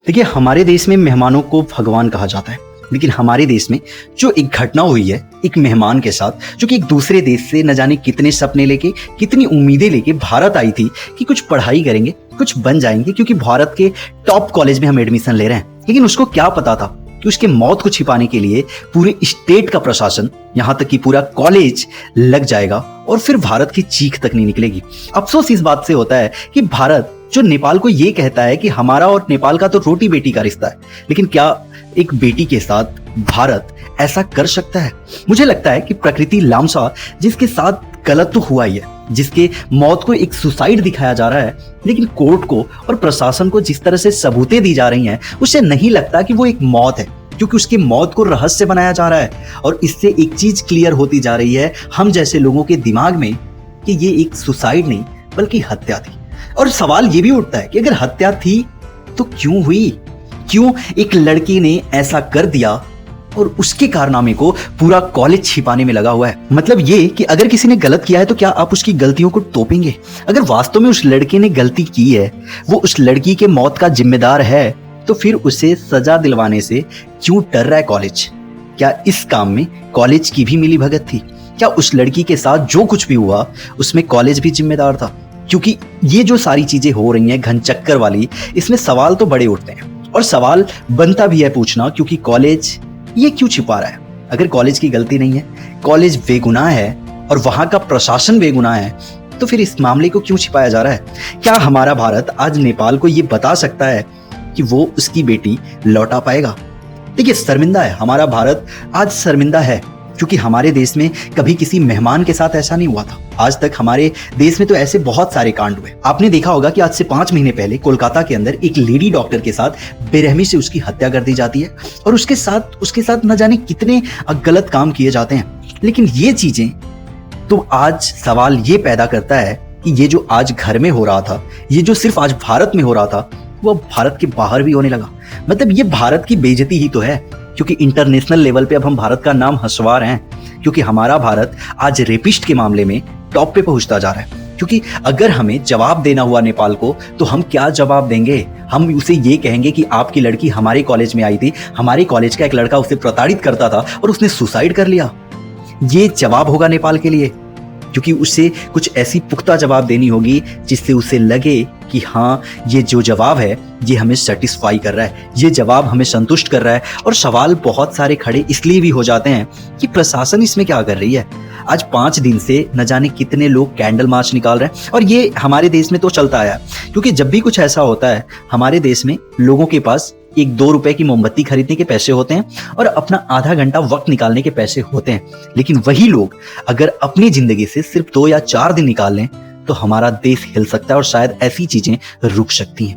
देखिए, हमारे देश में मेहमानों को भगवान कहा जाता है, लेकिन हमारे देश में जो एक घटना हुई है एक मेहमान के साथ, जो कि एक दूसरे देश से न जाने कितने सपने लेके, कितनी उम्मीदें लेके भारत आई थी कि कुछ पढ़ाई करेंगे, कुछ बन जाएंगे, क्योंकि भारत के टॉप कॉलेज में हम एडमिशन ले रहे हैं। लेकिन उसको क्या पता था कि उसके मौत को छिपाने के लिए पूरे स्टेट का प्रशासन, यहाँ तक कि पूरा कॉलेज लग जाएगा और फिर भारत की चीख तक नहीं निकलेगी। अफसोस इस बात से होता है कि भारत जो नेपाल को ये कहता है कि हमारा और नेपाल का तो रोटी बेटी का रिश्ता है, लेकिन क्या एक बेटी के साथ भारत ऐसा कर सकता है? मुझे लगता है कि प्रकृति लामसा जिसके साथ गलत तो हुआ ही है, जिसके मौत को एक सुसाइड दिखाया जा रहा है, लेकिन कोर्ट को और प्रशासन को जिस तरह से सबूतें दी जा रही हैं, उससे नहीं लगता कि वो एक मौत है, क्योंकि उसकी मौत को रहस्य बनाया जा रहा है। और इससे एक चीज क्लियर होती जा रही है हम जैसे लोगों के दिमाग में कि ये एक सुसाइड नहीं बल्कि हत्या थी। और सवाल ये भी उठता है कि अगर हत्या थी तो क्यों हुई? क्यों एक लड़की ने ऐसा कर दिया और उसके कारनामे को पूरा कॉलेज छिपाने में लगा हुआ है? मतलब ये कि अगर किसी ने गलत किया है तो क्या आप उसकी गलतियों को तोपेंगे? अगर वास्तव में उस लड़के ने गलती की है, वो उस लड़की के मौत का जिम्मेदार है, तो फिर उसे सजा दिलवाने से क्यों डर रहा है कॉलेज? क्या इस काम में कॉलेज की भी मिली भगत थी? क्या उस लड़की के साथ जो कुछ भी हुआ उसमें कॉलेज भी जिम्मेदार था? क्योंकि ये जो सारी चीजें हो रही हैं घन चक्कर वाली, इसमें सवाल तो बड़े उठते हैं और सवाल बनता भी है पूछना, क्योंकि कॉलेज ये क्यों छिपा रहा है? अगर कॉलेज की गलती नहीं है, कॉलेज बेगुनाह है और वहां का प्रशासन बेगुनाह है, तो फिर इस मामले को क्यों छिपाया जा रहा है? क्या हमारा भारत आज नेपाल को ये बता सकता है कि वो उसकी बेटी लौटा पाएगा? देखिए, शर्मिंदा है हमारा भारत, आज शर्मिंदा है, क्योंकि हमारे देश में कभी किसी मेहमान के साथ ऐसा नहीं हुआ था। आज तक हमारे देश में तो ऐसे बहुत सारे कांड हुए। आपने देखा होगा कि आज से 5 महीने पहले कोलकाता के अंदर एक लेडी डॉक्टर के साथ बेरहमी से उसकी हत्या कर दी जाती है और उसके साथ न जाने कितने गलत काम किए जाते हैं। लेकिन ये चीजें तो आज सवाल ये पैदा करता है कि ये जो आज घर में हो रहा था, ये जो सिर्फ आज भारत में हो रहा था, वो भारत के बाहर भी होने लगा। मतलब ये भारत की बेइज्जती ही तो है, क्योंकि इंटरनेशनल लेवल पे अब हम भारत का नाम हंसवा रहे हैं, क्योंकि हमारा भारत आज रेपिस्ट के मामले में टॉप पे पहुंचता जा रहा है। क्योंकि अगर हमें जवाब देना हुआ नेपाल को, तो हम क्या जवाब देंगे? हम उसे ये कहेंगे कि आपकी लड़की हमारे कॉलेज में आई थी, हमारे कॉलेज का एक लड़का उसे प्रताड़ित करता था और उसने सुसाइड कर लिया। ये जवाब होगा नेपाल के लिए, क्योंकि उसे कुछ ऐसी पुख्ता जवाब देनी होगी जिससे उसे लगे कि हाँ, ये जो जवाब है ये हमें सेटिस्फाई कर रहा है, ये जवाब हमें संतुष्ट कर रहा है। और सवाल बहुत सारे खड़े इसलिए भी हो जाते हैं कि प्रशासन इसमें क्या कर रही है? आज 5 दिन से न जाने कितने लोग कैंडल मार्च निकाल रहे हैं और ये हमारे देश में तो चलता आया, क्योंकि जब भी कुछ ऐसा होता है हमारे देश में लोगों के पास 1-2 रुपए की मोमबत्ती खरीदने के पैसे होते हैं और अपना आधा घंटा वक्त निकालने के पैसे होते हैं। लेकिन वही लोग अगर अपनी जिंदगी से सिर्फ 2 या 4 दिन निकाल लें तो हमारा देश हिल सकता है और शायद ऐसी चीजें रुक सकती हैं।